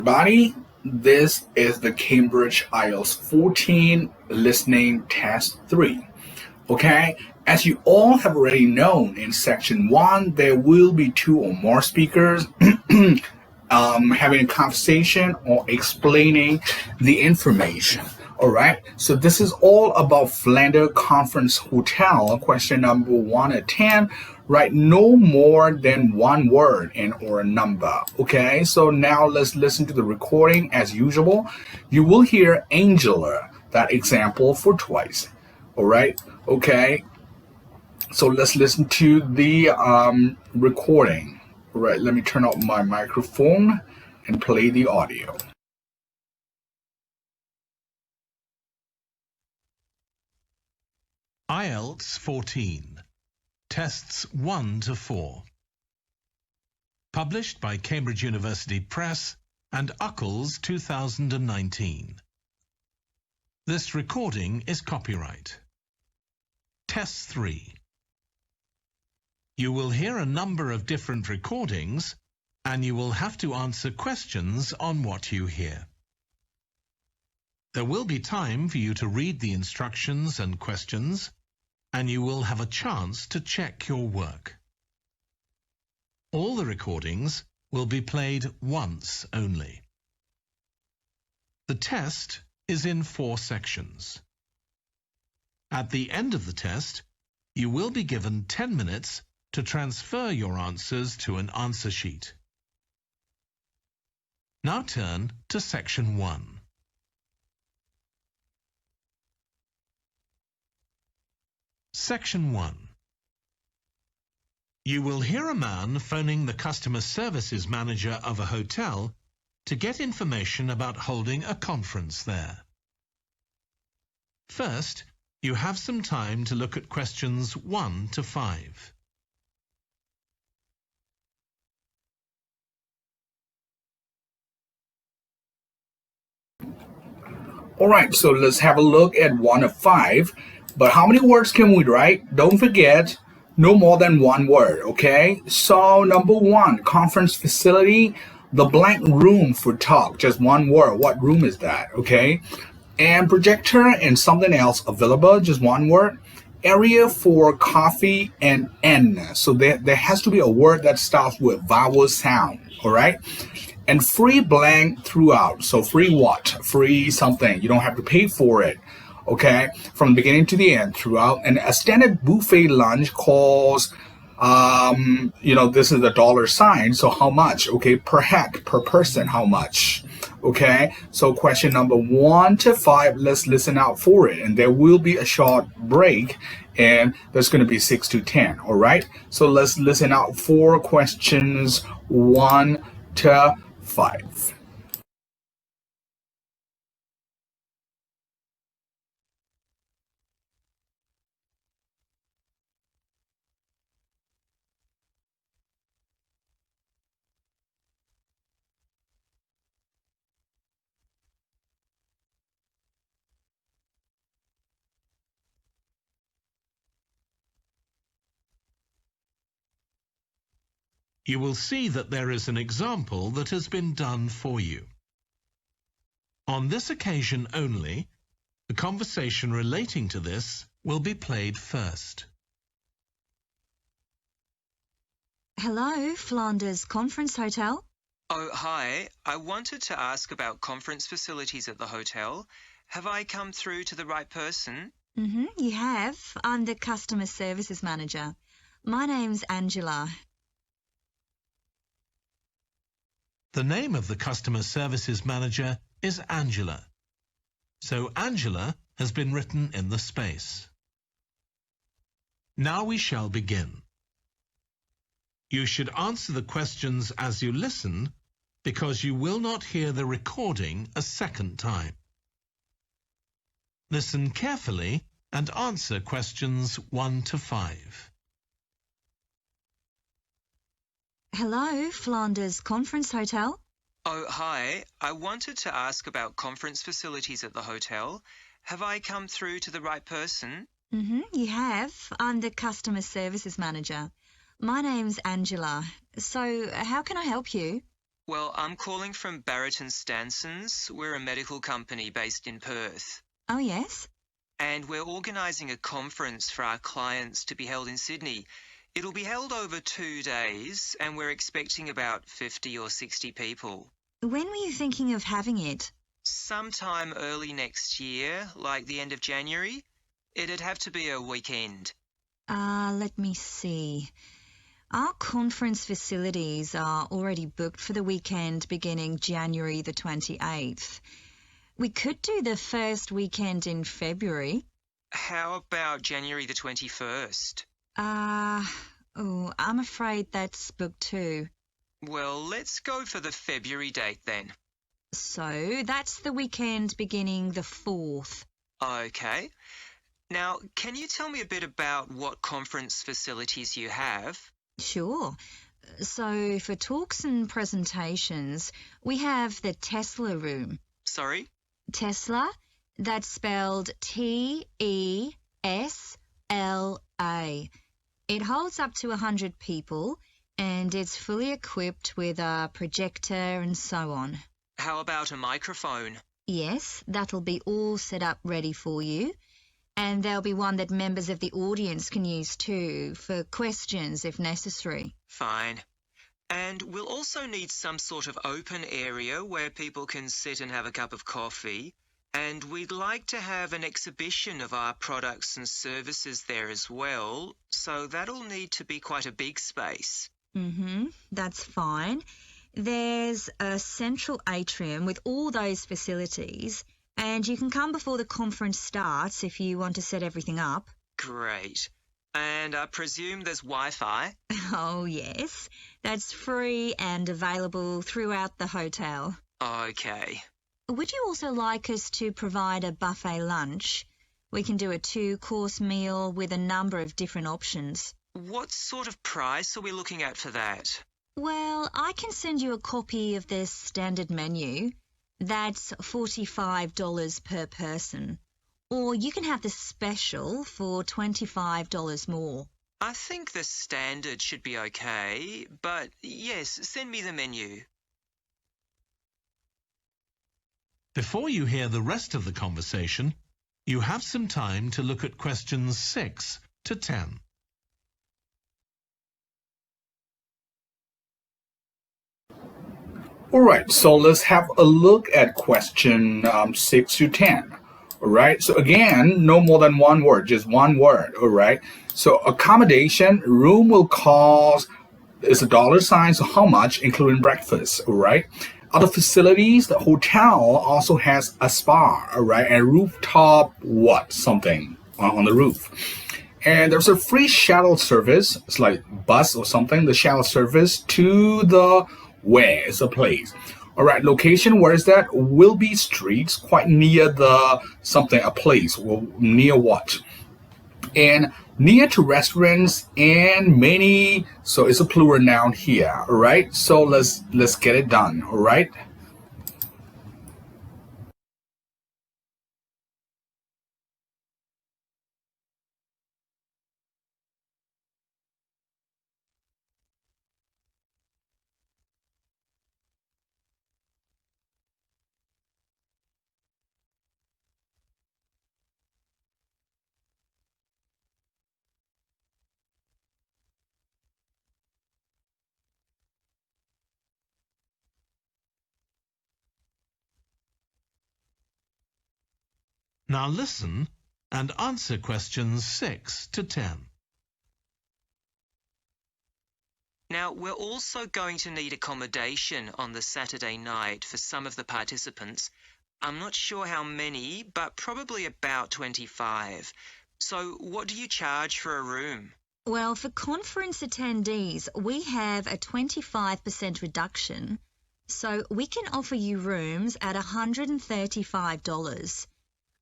everybody. This is the Cambridge IELTS 14 Listening Test 3. Okay, as you all have already known, in section 1, there will be 2 or more speakers having a conversation or explaining the information. All right, so this is all about Flanders Conference Hotel. Question number 1 at 10. Write no more than one word and or a number. Okay, so now let's listen to the recording as usual. You will hear Angela, that example, for twice. All right, okay. So let's listen to the recording. All right, let me turn off my microphone and play the audio. IELTS 14, Tests 1 to 4. Published by Cambridge University Press and Uckles 2019. This recording is copyright. Test 3. You will hear a number of different recordings and you will have to answer questions on what you hear. There will be time for you to read the instructions and questions, and you will have a chance to check your work. All the recordings will be played once only. The test is in 4 sections. At the end of the test, you will be given 10 minutes to transfer your answers to an answer sheet. Now turn to section 1. Section 1. You will hear a man phoning the customer services manager of a hotel to get information about holding a conference there. First, you have some time to look at questions 1 to 5. All right, so let's have a look at 1 of 5. But how many words can we write? Don't forget, no more than one word, okay? So number 1, conference facility, the blank room for talk, just one word. What room is that, okay? And projector and something else available, just one word. Area for coffee and N. So there has to be a word that starts with vowel sound, all right? And free blank throughout. So free what? Free something. You don't have to pay for it. Okay, from the beginning to the end throughout. And a standard buffet lunch costs, this is the dollar sign. So how much? Okay, per head, per person, how much? Okay, so question number 1 to 5, let's listen out for it. And there will be a short break, and there's going to be 6 to 10. All right, so let's listen out for questions 1 to 5. You will see that there is an example that has been done for you. On this occasion only, the conversation relating to this will be played first. Hello, Flanders Conference Hotel. Oh, hi. I wanted to ask about conference facilities at the hotel. Have I come through to the right person? You have. I'm the customer services manager. My name's Angela. The name of the customer services manager is Angela. So Angela has been written in the space. Now we shall begin. You should answer the questions as you listen because you will not hear the recording a second time. Listen carefully and answer questions 1 to 5. Hello, Flanders Conference Hotel. Oh, hi. I wanted to ask about conference facilities at the hotel. Have I come through to the right person? You have. I'm the customer services manager. My name's Angela. So, how can I help you? Well, I'm calling from Barrett& Stanson's. We're a medical company based in Perth. Oh, yes? And we're organising a conference for our clients to be held in Sydney. It'll be held over 2 days, and we're expecting about 50 or 60 people. When were you thinking of having it? Sometime early next year, like the end of January. It'd have to be a weekend. Let me see. Our conference facilities are already booked for the weekend beginning January the 28th. We could do the first weekend in February. How about January the 21st? I'm afraid that's booked too. Well, let's go for the February date then. So that's the weekend beginning the 4th. Okay. Now, can you tell me a bit about what conference facilities you have? Sure. So for talks and presentations, we have the Tesla room. Sorry? Tesla, that's spelled Tesla. It holds up to 100 people and it's fully equipped with a projector and so on. How about a microphone? Yes, that'll be all set up ready for you. And there'll be one that members of the audience can use too, for questions if necessary. Fine. And we'll also need some sort of open area where people can sit and have a cup of coffee. And we'd like to have an exhibition of our products and services there as well, so that'll need to be quite a big space. That's fine. There's a central atrium with all those facilities, and you can come before the conference starts if you want to set everything up. Great. And I presume there's Wi-Fi? Oh, yes. That's free and available throughout the hotel. Okay. Would you also like us to provide a buffet lunch? We can do a 2-course meal with a number of different options. What sort of price are we looking at for that? Well, I can send you a copy of the standard menu. That's $45 per person. Or you can have the special for $25 more. I think the standard should be okay, but yes, send me the menu. Before you hear the rest of the conversation, you have some time to look at questions 6 to 10. All right, so let's have a look at question 6 to 10. All right, so again, no more than one word, just one word. All right, so accommodation room will cost is a dollar sign, so how much, including breakfast. All right, other facilities, the hotel also has a spa. All right, and rooftop something on the roof. And there's a free shuttle service. It's like bus or something. The shuttle service to the where is the place. All right, location, where is that? Wilby Street, quite near the something, a place. Well, near what? And near to restaurants and many, so it's a plural noun here. All right, so let's get it done. All right. Now listen and answer questions 6 to 10. Now, we're also going to need accommodation on the Saturday night for some of the participants. I'm not sure how many, but probably about 25. So what do you charge for a room? Well, for conference attendees, we have a 25% reduction, so we can offer you rooms at $135.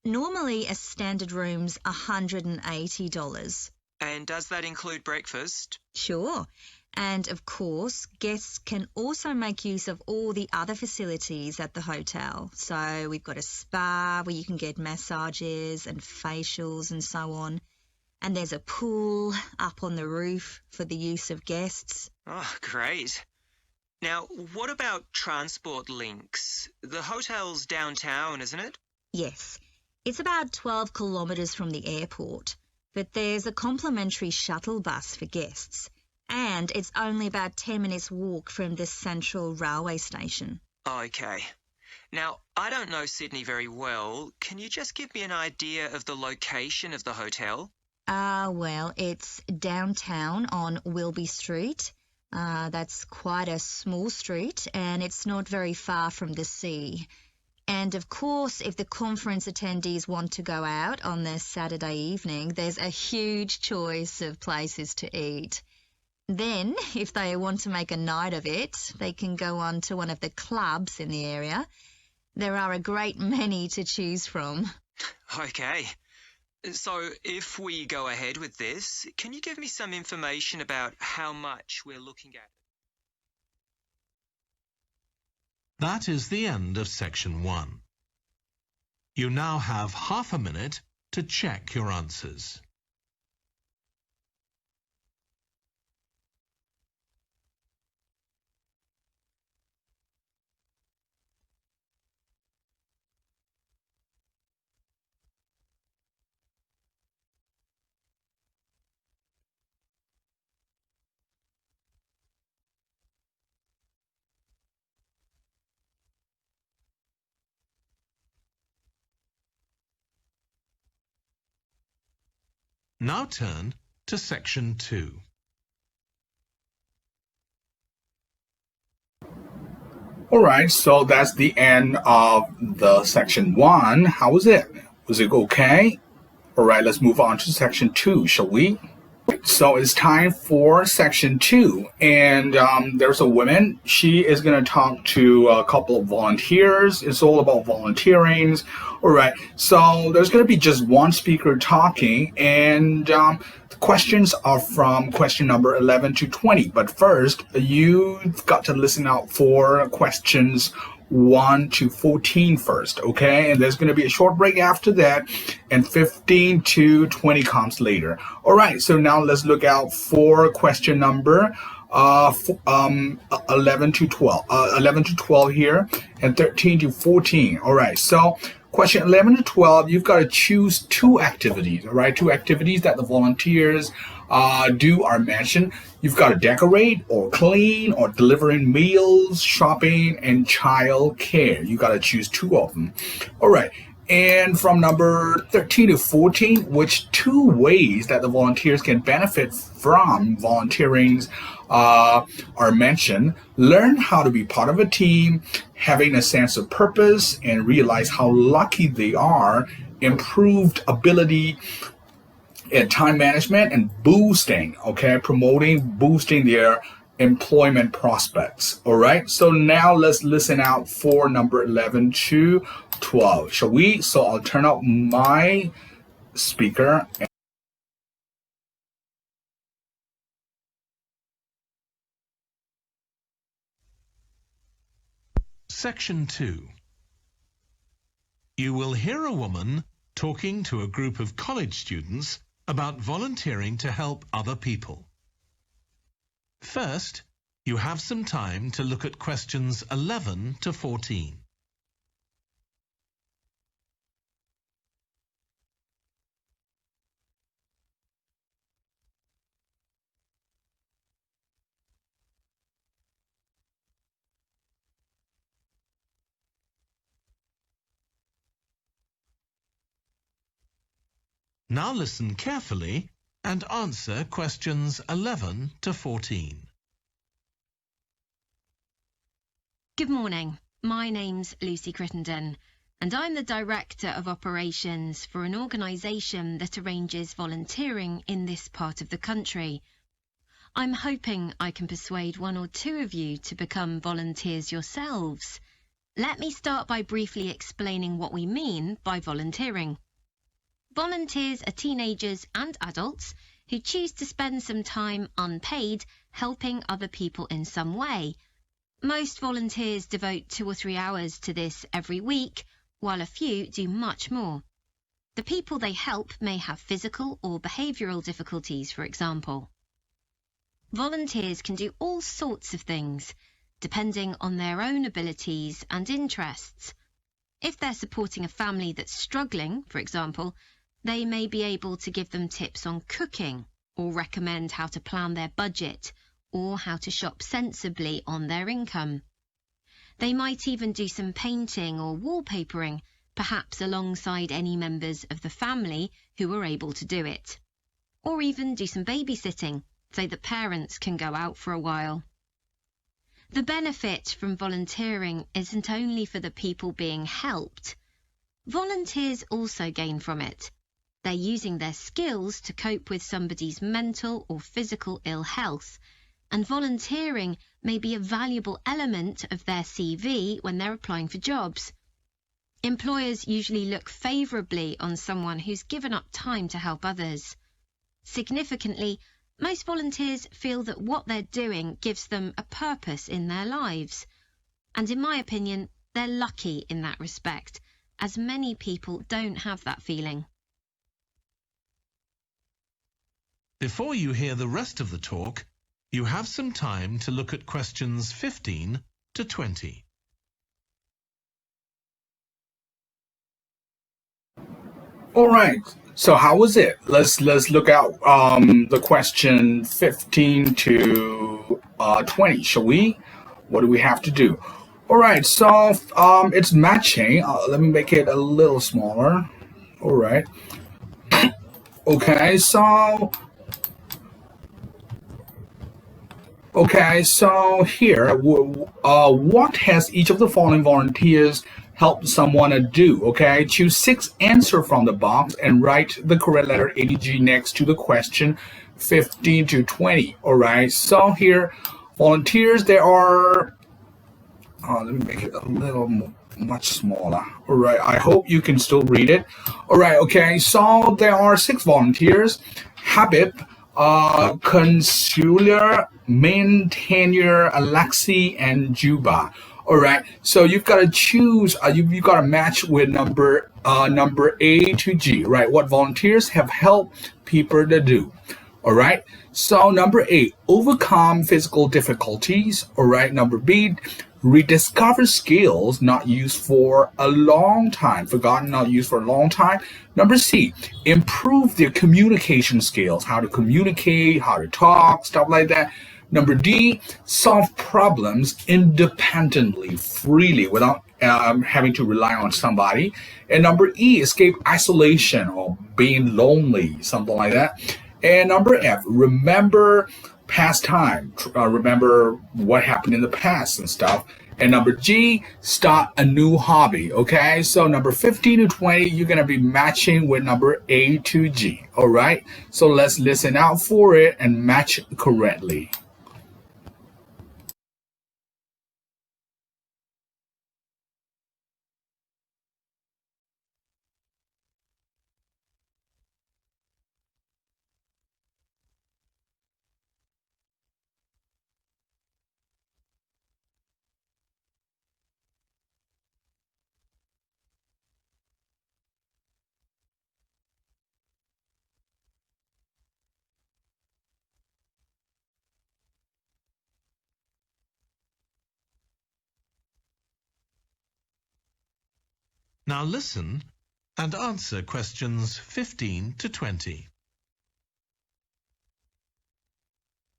Normally, a standard room's $180. And does that include breakfast? Sure. And of course, guests can also make use of all the other facilities at the hotel. So we've got a spa where you can get massages and facials and so on. And there's a pool up on the roof for the use of guests. Oh, great. Now, what about transport links? The hotel's downtown, isn't it? Yes, it's about 12 kilometres from the airport, but there's a complimentary shuttle bus for guests, and it's only about 10 minutes walk from the central railway station. Okay. Now, I don't know Sydney very well. Can you just give me an idea of the location of the hotel? Well, it's downtown on Wilby Street. That's quite a small street, and it's not very far from the sea. And of course, if the conference attendees want to go out on their Saturday evening, there's a huge choice of places to eat. Then, if they want to make a night of it, they can go on to one of the clubs in the area. There are a great many to choose from. Okay. So, if we go ahead with this, can you give me some information about how much we're looking at? That is the end of section 1. You now have half a minute to check your answers. Now turn to section 2. All right, so that's the end of the section 1. How was it? Was it okay? All right, let's move on to section 2, shall we? So it's time for section 2, and there's a woman. She is going to talk to a couple of volunteers. It's all about volunteering. All right, so there's going to be just one speaker talking, and the questions are from question number 11 to 20. But first, you've got to listen out for questions 1 to 14 first, okay? And there's going to be a short break after that, and 15 to 20 comes later. All right, so now let's look out for question number 11 to 12 here, and 13 to 14. All right, so question 11 to 12, you've got to choose 2 activities, all right? 2 activities that the volunteers do are mentioned. You've got to decorate or clean or delivering meals, shopping, and child care. You got to choose 2 of them. All right. And from number 13 to 14, which 2 ways that the volunteers can benefit from volunteering are mentioned. Learn how to be part of a team, having a sense of purpose, and realize how lucky they are, improved ability and time management, and boosting their employment prospects. All right, so now let's listen out for number 11 to 12, shall we? So I'll turn up my speaker. Section 2. You will hear a woman talking to a group of college students about volunteering to help other people. First, you have some time to look at questions 11 to 14. Now listen carefully and answer questions 11 to 14. Good morning. My name's Lucy Crittenden, and I'm the Director of Operations for an organisation that arranges volunteering in this part of the country. I'm hoping I can persuade 1 or 2 of you to become volunteers yourselves. Let me start by briefly explaining what we mean by volunteering. Volunteers are teenagers and adults who choose to spend some time unpaid helping other people in some way. Most volunteers devote 2 or 3 hours to this every week, while a few do much more. The people they help may have physical or behavioural difficulties, for example. Volunteers can do all sorts of things. depending on their own abilities and interests. If they're supporting a family that's struggling, for example, they may be able to give them tips on cooking or recommend how to plan their budget or how to shop sensibly on their income. They might even do some painting or wallpapering, perhaps alongside any members of the family who are able to do it. Or even do some babysitting so that parents can go out for a while. The benefit from volunteering isn't only for the people being helped. Volunteers also gain from it. They're using their skills to cope with somebody's mental or physical ill health, and volunteering may be a valuable element of their CV when they're applying for jobs. Employers usually look favourably on someone who's given up time to help others. Significantly, most volunteers feel that what they're doing gives them a purpose in their lives. And in my opinion, they're lucky in that respect, as many people don't have that feeling. Before you hear the rest of the talk, you have some time to look at questions 15 to 20. All right. So how was it? Let's look at the question 15 to 20. Shall we? What do we have to do? All right. So it's matching. Let me make it a little smaller. All right. Okay. So here, what has each of the following volunteers helped someone to do? Okay, choose 6 answers from the box and write the correct letter ADG next to the question 15 to 20. All right, so here, volunteers, there are, let me make it a little much smaller. All right, I hope you can still read it. All right, okay, so there are 6 volunteers. Habib, Consular, Maintainer, Alexi, and Juba. All right, so you've got to choose. You've got to match with number A to G. Right, what volunteers have helped people to do. All right, so number A, overcome physical difficulties. All right, number B, rediscover skills not used for a long time, forgotten, not used for a long time. Number C, improve their communication skills, how to communicate, how to talk, stuff like that. Number D, solve problems independently, freely, without having to rely on somebody. And number E, escape isolation or being lonely, something like that. And number F, remember past time, remember what happened in the past and stuff. And number G, start a new hobby. Okay, so number 15 to 20, you're going to be matching with number A to G. All right, so let's listen out for it and match correctly. Now listen and answer questions 15 to 20.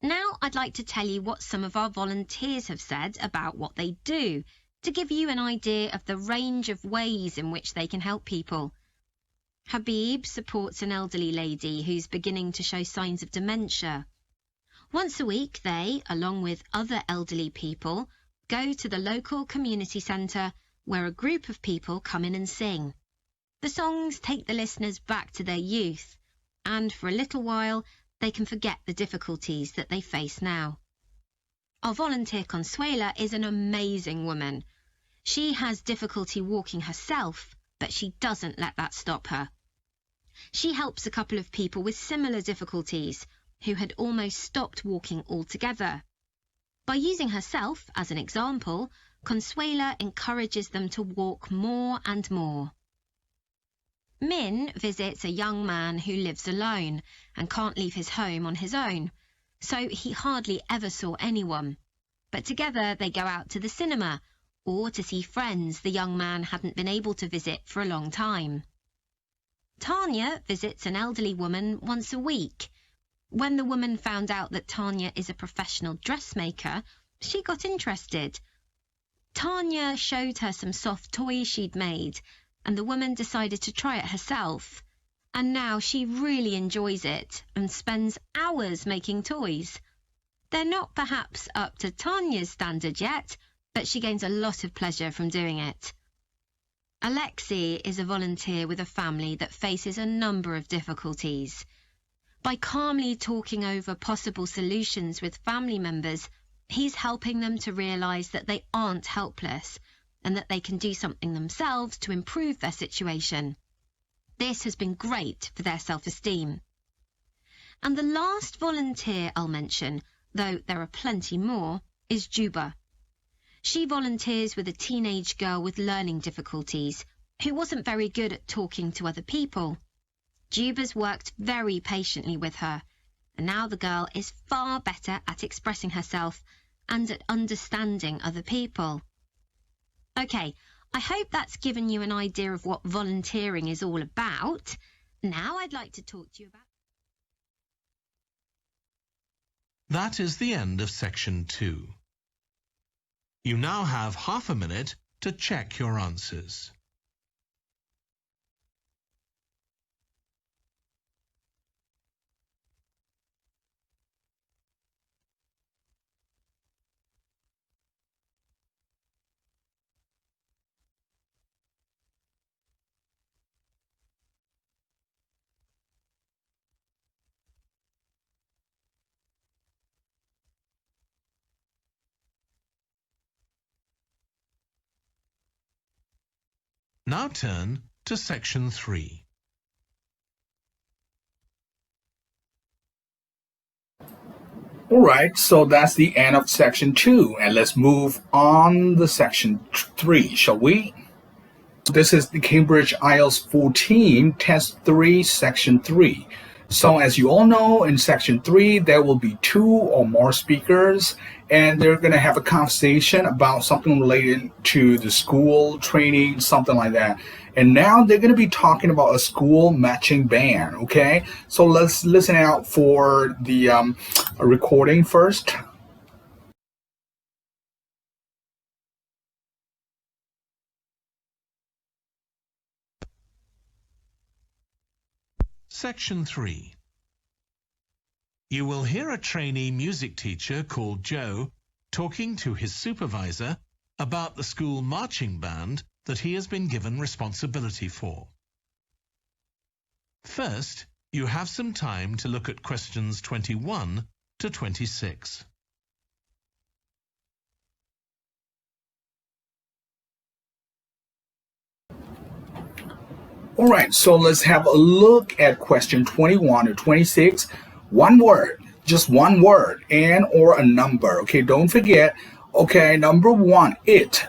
Now I'd like to tell you what some of our volunteers have said about what they do, to give you an idea of the range of ways in which they can help people. Habib supports an elderly lady who's beginning to show signs of dementia. Once a week they, along with other elderly people, go to the local community centre where a group of people come in and sing. The songs take the listeners back to their youth, and for a little while they can forget the difficulties that they face now. Our volunteer Consuela is an amazing woman. She has difficulty walking herself, but she doesn't let that stop her. She helps a couple of people with similar difficulties who had almost stopped walking altogether. By using herself as an example, Consuela encourages them to walk more and more. Min visits a young man who lives alone and can't leave his home on his own, so he hardly ever saw anyone. but together they go out to the cinema or to see friends the young man hadn't been able to visit for a long time. Tanya visits an elderly woman once a week. When the woman found out that Tanya is a professional dressmaker, she got interested. Tanya showed her some soft toys she'd made, and the woman decided to try it herself. And now she really enjoys it and spends hours making toys. They're not perhaps up to Tanya's standard yet, but she gains a lot of pleasure from doing it. Alexei is a volunteer with a family that faces a number of difficulties. By calmly talking over possible solutions with family members, he's helping them to realise that they aren't helpless and that they can do something themselves to improve their situation. This has been great for their self-esteem. And the last volunteer I'll mention, though there are plenty more, is Juba. She volunteers with a teenage girl with learning difficulties who wasn't very good at talking to other people. Juba's worked very patiently with her, and now the girl is far better at expressing herself and at understanding other people. Okay, I hope that's given you an idea of what volunteering is all about. Now I'd like to talk to you about... That is the end of section 2. You now have half a minute to check your answers. Now turn to section 3. Alright, so that's the end of section 2, and let's move on to section 3, shall we? This is the Cambridge IELTS 14, Test 3, Section 3. So as you all know, in Section 3, there will be 2 or more speakers, and they're going to have a conversation about something related to the school, training, something like that. And now they're going to be talking about a school matching band, okay? So let's listen out for the recording first. Section 3. You will hear a trainee music teacher called Joe talking to his supervisor about the school marching band that he has been given responsibility for. First, you have some time to look at questions 21 to 26. All right, so let's have a look at question 21 to 26. One word, just one word, and or a number. Okay, don't forget. Okay, number 1,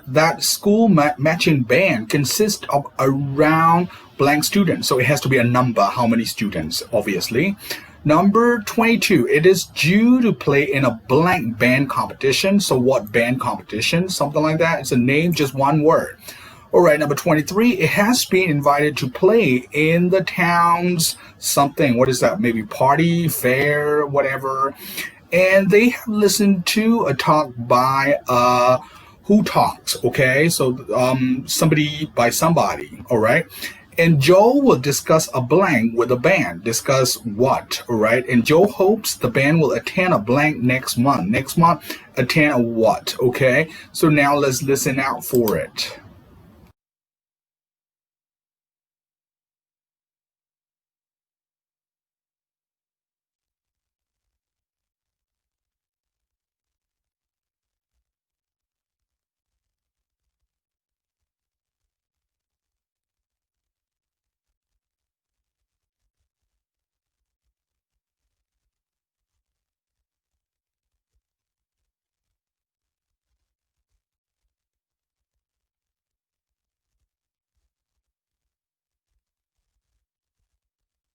that school matching band consists of around blank students. So it has to be a number, how many students, obviously. Number 22, it is due to play in a blank band competition. So what band competition? Something like that. It's a name, just one word. All right, number 23, it has been invited to play in the town's something. What is that? Maybe party, fair, whatever. And they have listened to a talk by who talks, okay? So somebody by somebody, all right? And Joe will discuss a blank with a band. Discuss what, all right? And Joe hopes the band will attend a blank next month. Next month, attend a what, okay? So now let's listen out for it.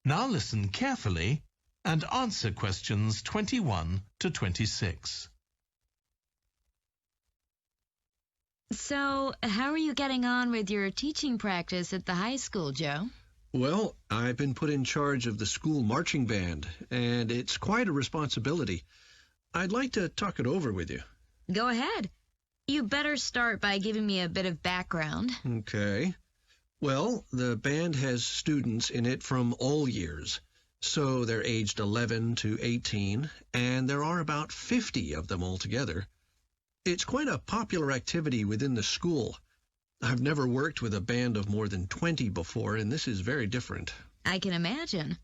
Now listen carefully and answer questions 21 to 26. So, how are you getting on with your teaching practice at the high school, Joe? Well, I've been put in charge of the school marching band, and it's quite a responsibility. I'd like to talk it over with you. Go ahead. You better start by giving me a bit of background. Okay. Well, the band has students in it from all years. So they're aged 11 to 18, and there are about 50 of them altogether. It's quite a popular activity within the school. I've never worked with a band of more than 20 before, and this is very different. I can imagine.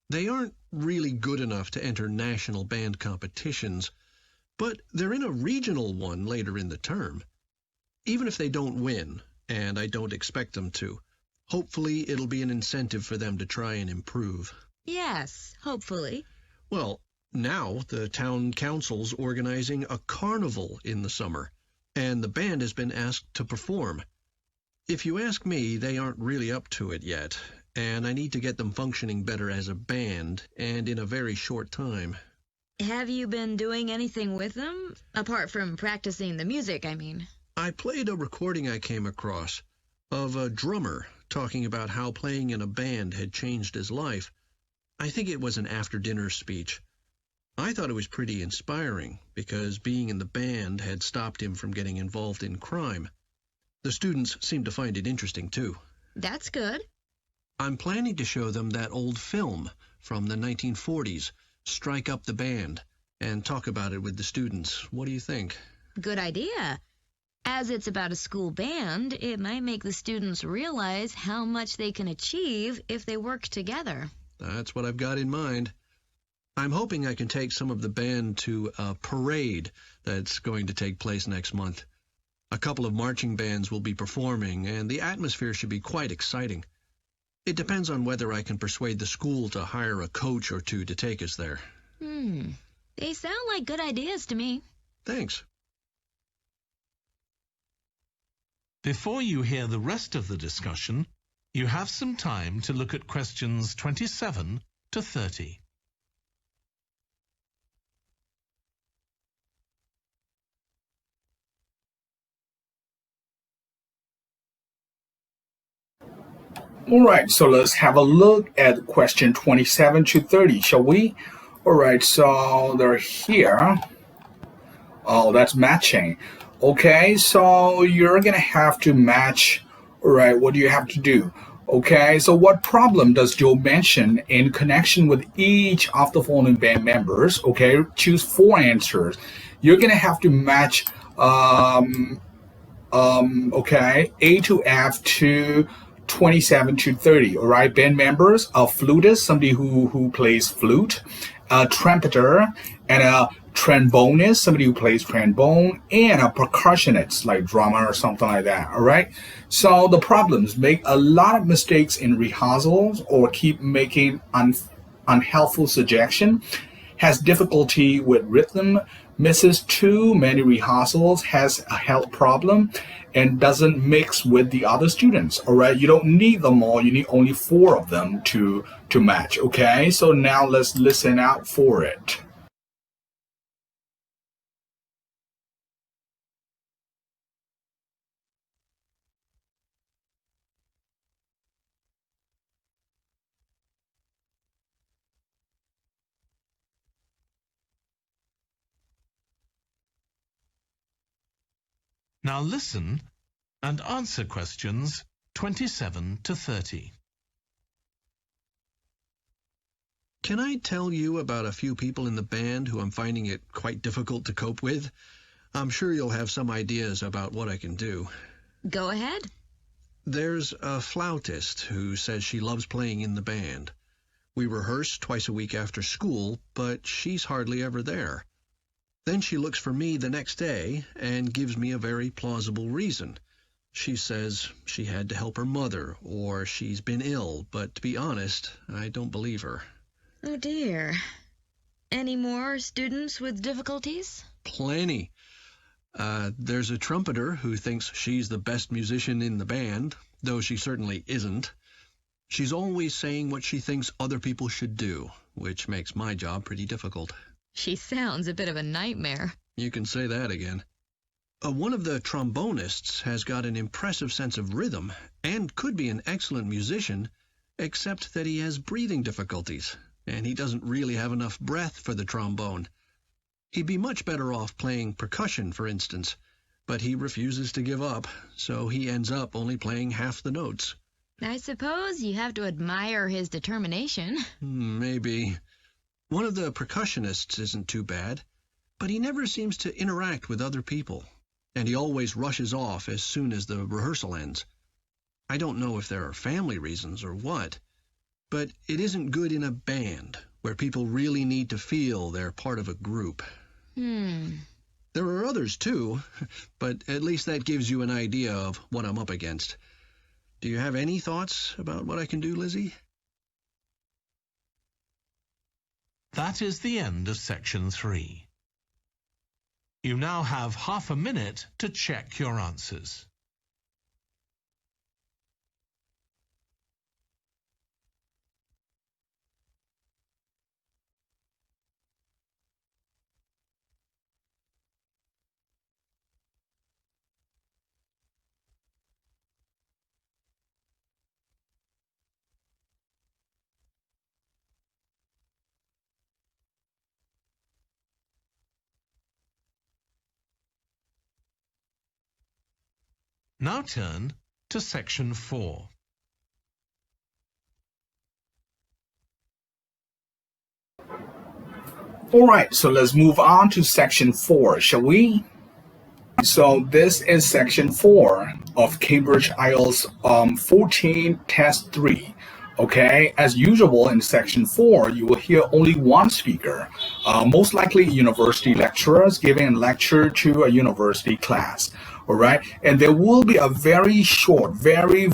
They aren't really good enough to enter national band competitions, but they're in a regional one later in the term. Even if they don't win, and I don't expect them to, hopefully it'll be an incentive for them to try and improve. Yes, hopefully. Well, now the town council's organizing a carnival in the summer, and the band has been asked to perform. If you ask me, they aren't really up to it yet, and I need to get them functioning better as a band, and in a very short time. Have you been doing anything with them? Apart from practicing the music, I mean. I played a recording I came across of a drummer talking about how playing in a band had changed his life. I think it was an after-dinner speech. I thought it was pretty inspiring because being in the band had stopped him from getting involved in crime. The students seemed to find it interesting, too. That's good. I'm planning to show them that old film from the 1940s, Strike Up the Band, and talk about it with the students. What do you think? Good idea. As it's about a school band, it might make the students realize how much they can achieve if they work together. That's what I've got in mind. I'm hoping I can take some of the band to a parade that's going to take place next month. A couple of marching bands will be performing, and the atmosphere should be quite exciting. It depends on whether I can persuade the school to hire a coach or two to take us there. They sound like good ideas to me. Thanks. Before you hear the rest of the discussion, you have some time to look at questions 27 to 30. All right, so let's have a look at question 27 to 30, shall we? All right, so they're here. Oh, that's matching. Okay, so you're going to have to match. All right, what do you have to do? Okay, so what problem does Joe mention in connection with each of the following band members? Okay, choose 4 answers. You're going to have to match, okay, A to F to 27 to 30. All right, band members: a flutist, somebody who plays flute, a trumpeter, and a trombonist, somebody who plays trombone, and a percussionist like drummer or something like that. All right, so the problems: make a lot of mistakes in rehearsals or keep making unhelpful suggestion, has difficulty with rhythm, misses too many rehearsals, has a health problem, and doesn't mix with the other students. All right, you don't need them all. You need only 4 of them to match. Okay, so now let's listen out for it. Now listen and answer questions 27 to 30. Can I tell you about a few people in the band who I'm finding it quite difficult to cope with? I'm sure you'll have some ideas about what I can do. Go ahead. There's a flautist who says she loves playing in the band. We rehearse twice a week after school, but she's hardly ever there. Then she looks for me the next day and gives me a very plausible reason. She says she had to help her mother, or she's been ill, but to be honest, I don't believe her. Oh dear. Any more students with difficulties? Plenty. There's a trumpeter who thinks she's the best musician in the band, though she certainly isn't. She's always saying what she thinks other people should do, which makes my job pretty difficult. She sounds a bit of a nightmare. You can say that again. One of the trombonists has got an impressive sense of rhythm and could be an excellent musician, except that he has breathing difficulties, and he doesn't really have enough breath for the trombone. He'd be much better off playing percussion, for instance, but he refuses to give up, so he ends up only playing half the notes. I suppose you have to admire his determination. Maybe. One of the percussionists isn't too bad, but he never seems to interact with other people, and he always rushes off as soon as the rehearsal ends. I don't know if there are family reasons or what, but it isn't good in a band where people really need to feel they're part of a group. There are others too, but at least that gives you an idea of what I'm up against. Do you have any thoughts about what I can do, Lizzie? That is the end of section 3. You now have half a minute to check your answers. Now turn to section 4. All right, so let's move on to section 4, shall we? So this is section 4 of Cambridge IELTS 14 Test 3. Okay, as usual in section 4, you will hear only one speaker, most likely university lecturers giving a lecture to a university class. All right, and there will be a very short, very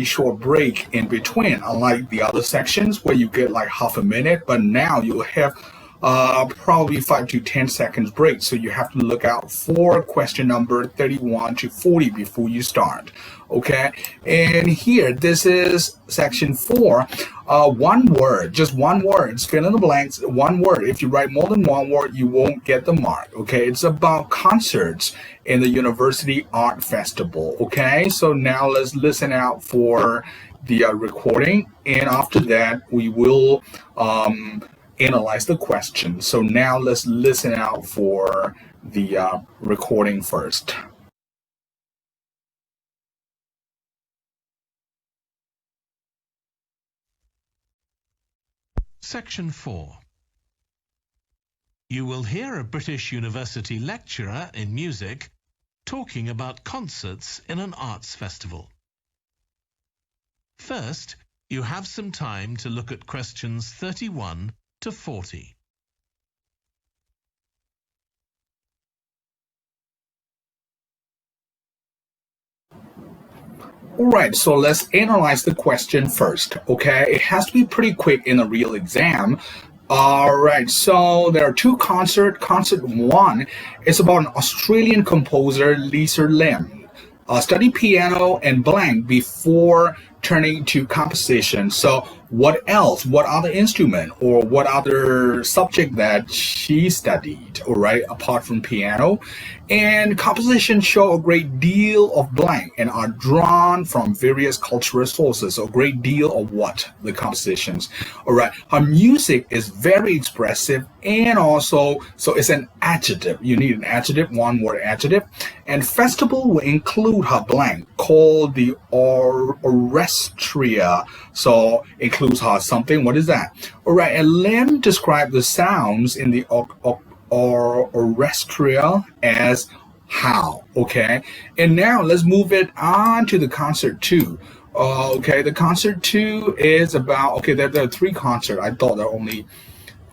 short break in between, unlike the other sections where you get like half a minute, but now you'll have probably 5 to 10 seconds break. So you have to look out for question number 31 to 40 before you start. Okay, and here, this is section 4. One word, just one word, fill in the blanks, one word. If you write more than one word, you won't get the mark. Okay, it's about concerts in the University Art Festival. Okay, so now let's listen out for the recording, and after that, we will analyze the question. So now let's listen out for the recording first. Section 4. You will hear a British university lecturer in music talking about concerts in an arts festival. First, you have some time to look at questions 31 to 40. All right, so let's analyze the question first, okay? It has to be pretty quick in a real exam. All right, so there are two concerts. Concert 1 is about an Australian composer, Lisa Lim. Studied piano and blank before turning to composition. So what else? What other instrument or what other subject that she studied, all right, apart from piano? And composition show a great deal of blank and are drawn from various cultural sources. A great deal of what? The compositions. All right. Her music is very expressive and also, so it's an adjective. You need an adjective, one word adjective. And festival will include her blank called the orchestra. So includes her something. What is that? All right. And Lim described the sounds in the orchestra as how, okay? And now let's move it on to the concert 2. Okay, the concert 2 is about, okay, there are 3 concerts. I thought there were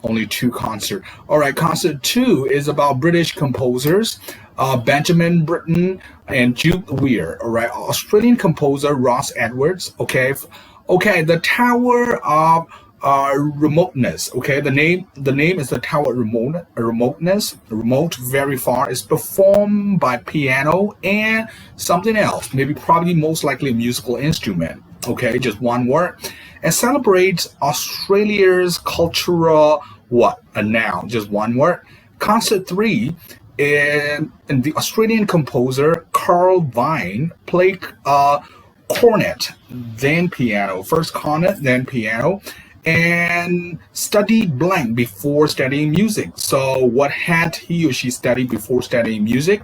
only 2 concerts. All right, concert 2 is about British composers, Benjamin Britten and Jude Weir. All right, Australian composer Ross Edwards. Okay, the Tower of remoteness. Okay, the name is the Tower remoteness. Remote, very far, is performed by piano and something else, maybe probably most likely a musical instrument. Okay, just one word, and celebrates Australia's cultural what? A noun, just one word. Concert 3 And the Australian composer Carl Vine played cornet, then piano, first cornet, then piano, and studied blank before studying music. So, what had he or she studied before studying music?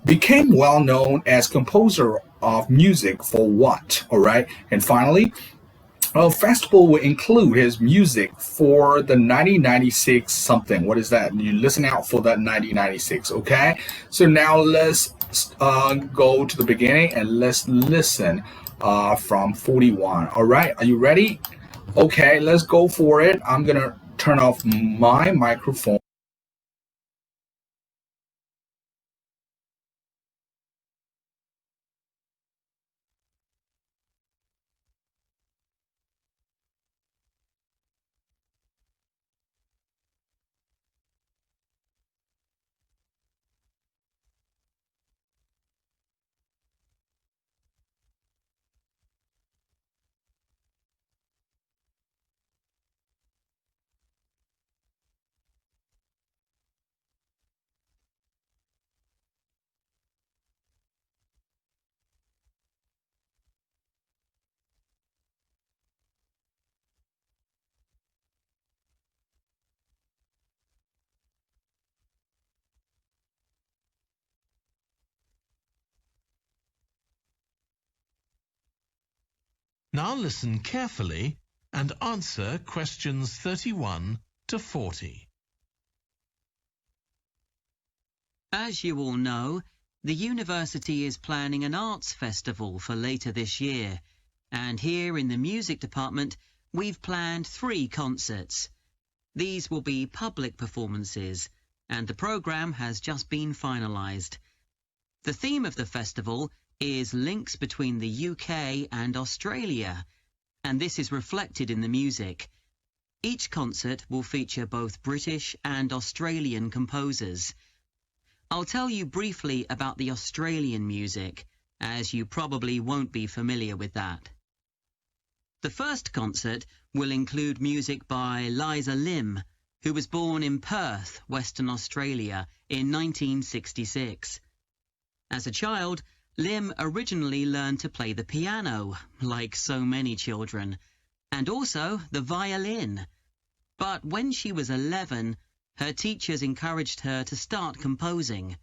Became well known as composer of music for what? All right, and finally, a festival will include his music for the 1996 something. What is that? You listen out for that 1996, okay? So now let's go to the beginning and let's listen from 41. All right, are you ready? Okay, let's go for it. I'm gonna turn off my microphone. Now listen carefully and answer questions 31 to 40. As you all know, the university is planning an arts festival for later this year, and here in the music department we've planned 3 concerts. These will be public performances, and the programme has just been finalised. The theme of the festival is links between the UK and Australia, and this is reflected in the music. Each concert will feature both British and Australian composers. I'll tell you briefly about the Australian music, as you probably won't be familiar with that. The first concert will include music by Liza Lim, who was born in Perth, Western Australia, in 1966. As a child, Lim originally learned to play the piano, like so many children, and also the violin. But when she was 11, her teachers encouraged her to start composing.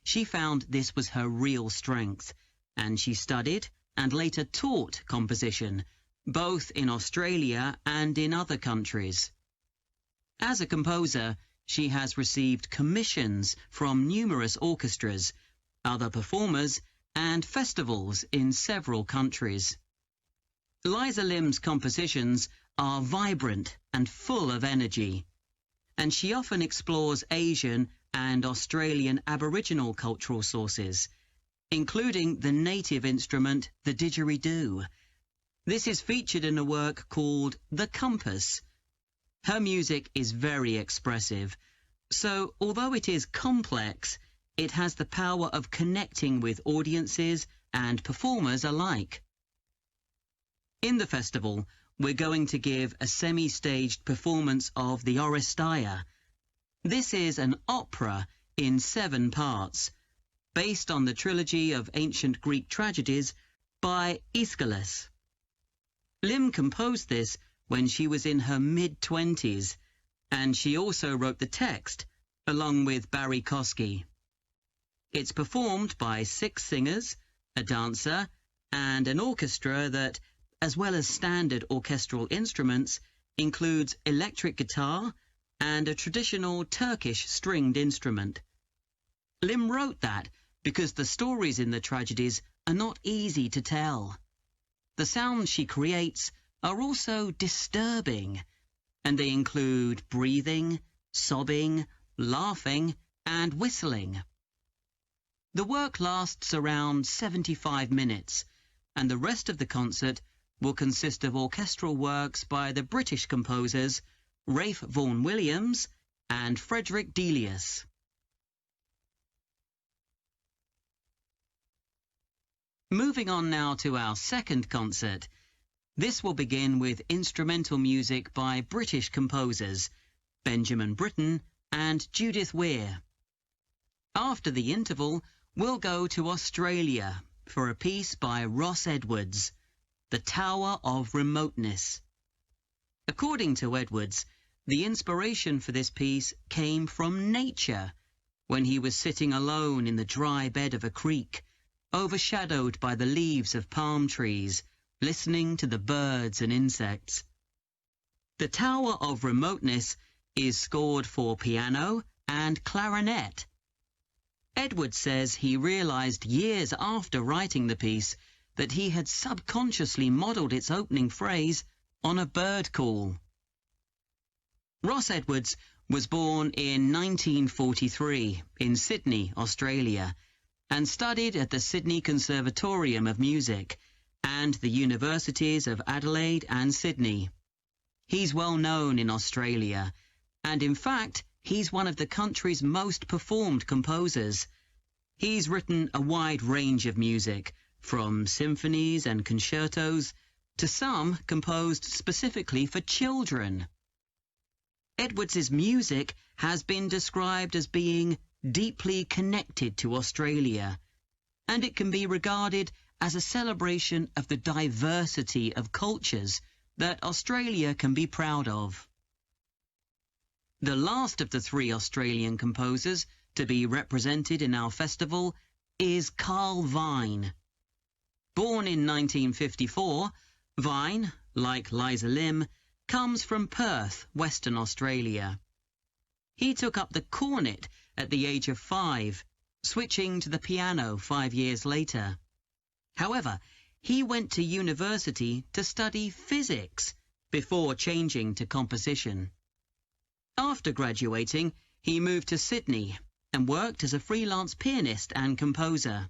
She found this was her real strength, and she studied and later taught composition, both in Australia and in other countries. As a composer, she has received commissions from numerous orchestras, other performers, and festivals in several countries. Liza Lim's compositions are vibrant and full of energy, and she often explores Asian and Australian Aboriginal cultural sources, including the native instrument, the didgeridoo. This is featured in a work called The Compass. Her music is very expressive, so although it is complex, it has the power of connecting with audiences and performers alike. In the festival, we're going to give a semi-staged performance of the Oresteia. This is an opera in 7 parts, based on the trilogy of ancient Greek tragedies by Aeschylus. Lim composed this when she was in her mid-20s, and she also wrote the text, along with Barry Kosky. It's performed by 6 singers, a dancer, and an orchestra that, as well as standard orchestral instruments, includes electric guitar and a traditional Turkish stringed instrument. Lim wrote that because the stories in the tragedies are not easy to tell. The sounds she creates are also disturbing, and they include breathing, sobbing, laughing, and whistling. The work lasts around 75 minutes, and the rest of the concert will consist of orchestral works by the British composers Ralph Vaughan Williams and Frederick Delius. Moving on now to our second concert. This will begin with instrumental music by British composers Benjamin Britten and Judith Weir. After the interval, we'll go to Australia for a piece by Ross Edwards, The Tower of Remoteness. According to Edwards, the inspiration for this piece came from nature, when he was sitting alone in the dry bed of a creek, overshadowed by the leaves of palm trees, listening to the birds and insects. The Tower of Remoteness is scored for piano and clarinet. Edwards says he realized years after writing the piece that he had subconsciously modeled its opening phrase on a bird call. Ross Edwards was born in 1943 in Sydney, Australia, and studied at the Sydney Conservatorium of Music and the Universities of Adelaide and Sydney. He's well known in Australia, and in fact, he's one of the country's most performed composers. He's written a wide range of music, from symphonies and concertos to some composed specifically for children. Edwards's music has been described as being deeply connected to Australia, and it can be regarded as a celebration of the diversity of cultures that Australia can be proud of. The last of the three Australian composers to be represented in our festival is Carl Vine. Born in 1954, Vine, like Liza Lim, comes from Perth, Western Australia. He took up the cornet at the age of 5, switching to the piano 5 years later. However, he went to university to study physics before changing to composition. After graduating, he moved to Sydney and worked as a freelance pianist and composer.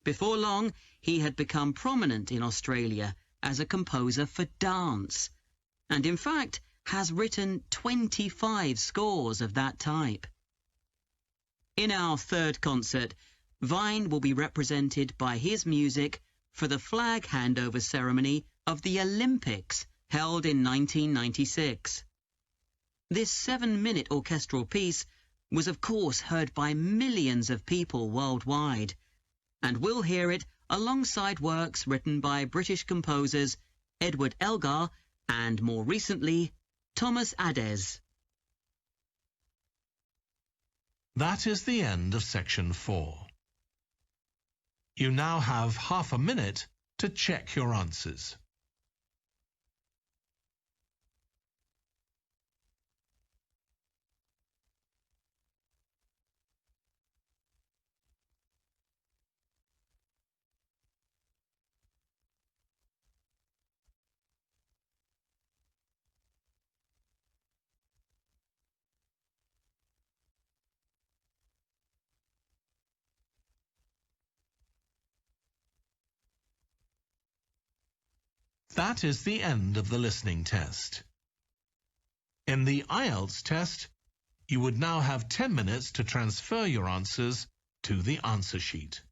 Before long, he had become prominent in Australia as a composer for dance, and in fact has written 25 scores of that type. In our third concert, Vine will be represented by his music for the flag handover ceremony of the Olympics held in 1996. This 7-minute orchestral piece was of course heard by millions of people worldwide, and we'll hear it alongside works written by British composers Edward Elgar and, more recently, Thomas Adès. That is the end of section 4. You now have half a minute to check your answers. That is the end of the listening test. In the IELTS test, you would now have 10 minutes to transfer your answers to the answer sheet.